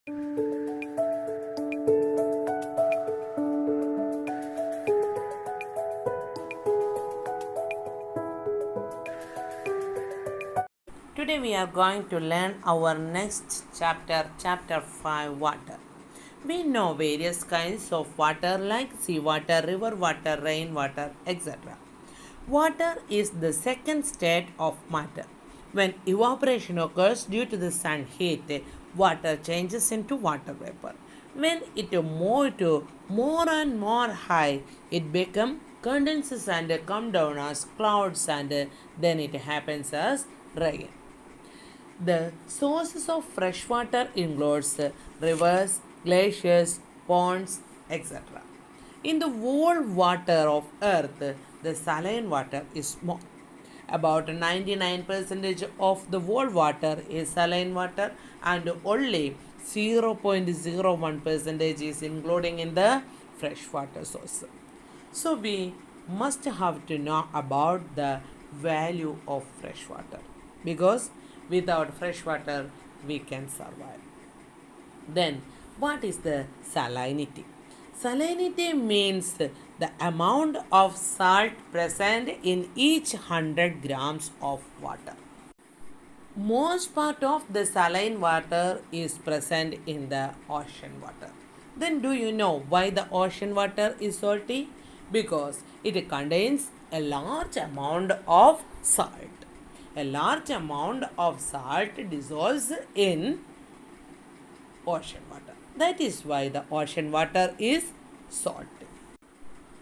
Today we are going to learn our next chapter, chapter 5, water. We know various kinds of water like seawater, river water, rainwater, etc. Water is the second state of matter. When evaporation occurs due to the sun heat, water changes into water vapor. When it moves to more and more high, it becomes condenses and come down as clouds and then it happens as rain. The sources of fresh water includes rivers, glaciers, ponds, etc. In the whole water of earth, the saline water is small. About 99% of the whole water is saline water and only 0.01% is including in the freshwater source. So we must have to know about the value of fresh water because without fresh water we can survive. Then what is the salinity? Salinity means the amount of salt present in each 100 grams of water. Most part of the saline water is present in the ocean water. Then do you know why the ocean water is salty? Because it contains a large amount of salt. A large amount of salt dissolves in ocean water. That is why the ocean water is salty.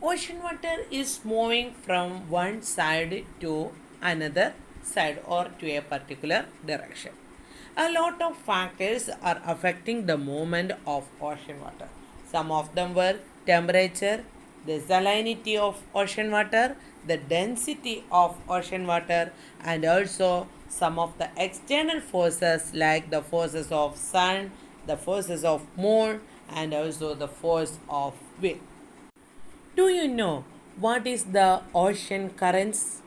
Ocean water is moving from one side to another side or to a particular direction. A lot of factors are affecting the movement of ocean water. Some of them were temperature, the salinity of ocean water, the density of ocean water, and also some of the external forces like the forces of sun, the forces of moon, and also the force of wind. Do you know what is the ocean currents?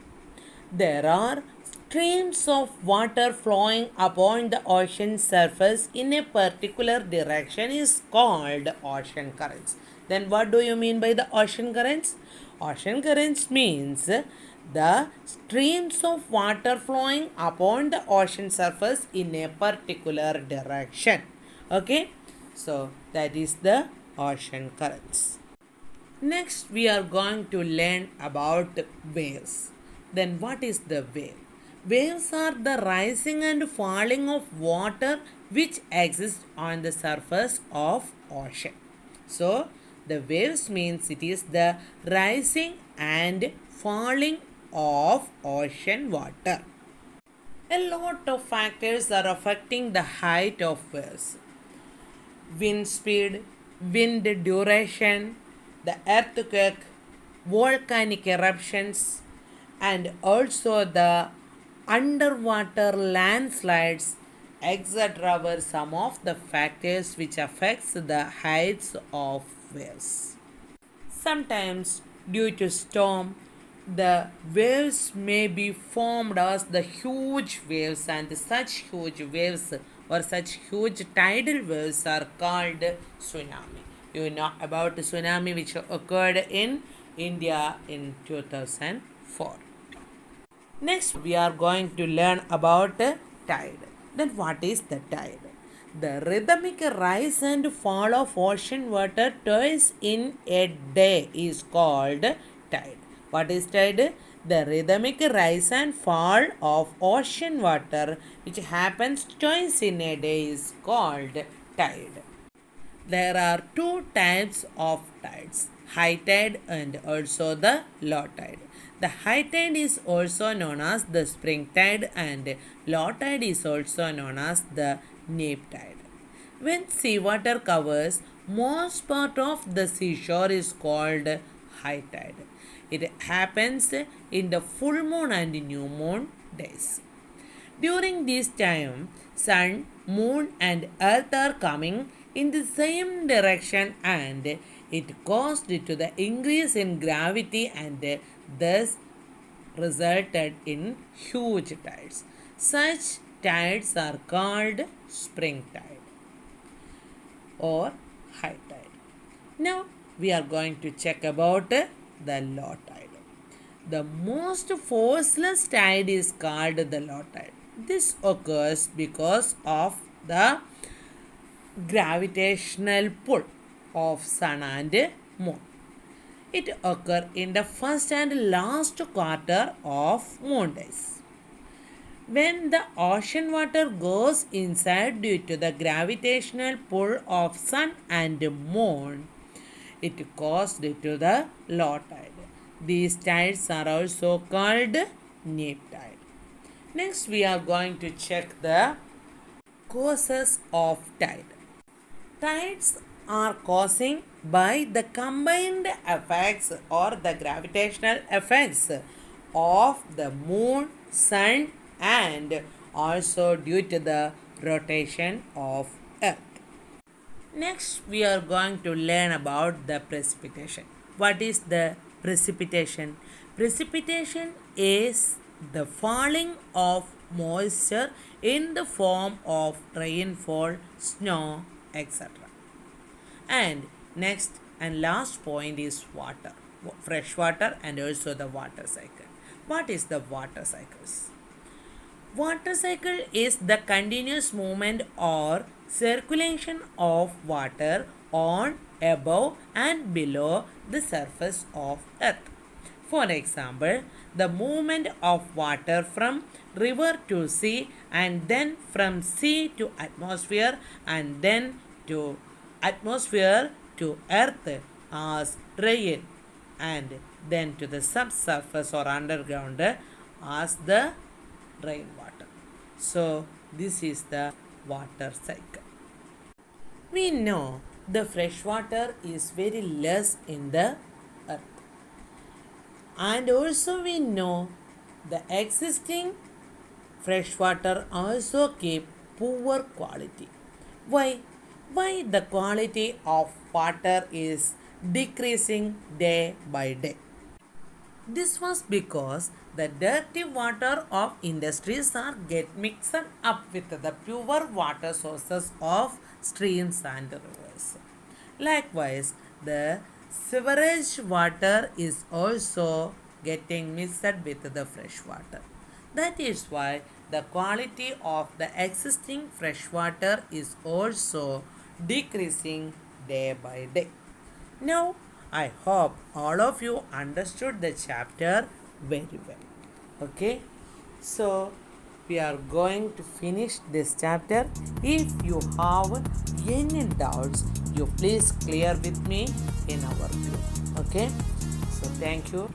There are streams of water flowing upon the ocean surface in a particular direction is called ocean currents. Then what do you mean by the ocean currents? Ocean currents means the streams of water flowing upon the ocean surface in a particular direction. Okay, so that is the ocean currents. Next, we are going to learn about waves. Then, what is the wave? Waves are the rising and falling of water which exist on the surface of ocean. So, the waves means it is the rising and falling of ocean water. A lot of factors are affecting the height of waves. Wind speed, wind duration, the earthquake, volcanic eruptions, and also the underwater landslides, etc. were some of the factors which affects the heights of waves. Sometimes due to storm, the waves may be formed as the huge waves and such huge waves or such huge tidal waves are called tsunami. You know about the tsunami which occurred in India in 2004. Next, we are going to learn about tide. Then, what is the tide? The rhythmic rise and fall of ocean water twice in a day is called tide. What is tide? The rhythmic rise and fall of ocean water which happens twice in a day is called tide. There are two types of tides, high tide and also the low tide. The high tide is also known as the spring tide and low tide is also known as the neap tide. When seawater covers most part of the seashore is called high tide. It happens in the full moon and new moon days. During this time, sun, moon and earth are coming in the same direction and it caused to the increase in gravity and thus resulted in huge tides. Such tides are called spring tide. or high tide. Now we are going to check about the low tide. The most forceless tide is called the low tide. This occurs because of the gravitational pull of sun and moon. It occurs in the first and last quarter of moon days. When the ocean water goes inside due to the gravitational pull of sun and moon, it caused to the low tide. These tides are also called neap tide. Next, we are going to check the causes of tide. Tides are causing by the combined effects or the gravitational effects of the moon, sun, and also due to the rotation of earth. Next, we are going to learn about the precipitation. What is the precipitation? Precipitation is the falling of moisture in the form of rainfall, snow, etc. And next and last point is water, fresh water, and also the water cycle. What is the water cycles? Water cycle is the continuous movement or circulation of water on, above, and below the surface of earth. For example, the movement of water from river to sea, and then from sea to atmosphere, and then to atmosphere to earth as rain, and then to the subsurface or underground as the rainwater. So this is the water cycle. We know the fresh water is very less in the earth, and also we know the existing fresh water also keep poor quality. Why? Why the quality of water is decreasing day by day? This was because the dirty water of industries are get mixed up with the pure water sources of streams and rivers. Likewise, the sewerage water is also getting mixed with the fresh water. That is why the quality of the existing fresh water is also decreasing day by day. Now, I hope all of you understood the chapter very well. Okay, so we are going to finish this chapter. If you have any doubts, you please clear with me in our group. Okay, so thank you.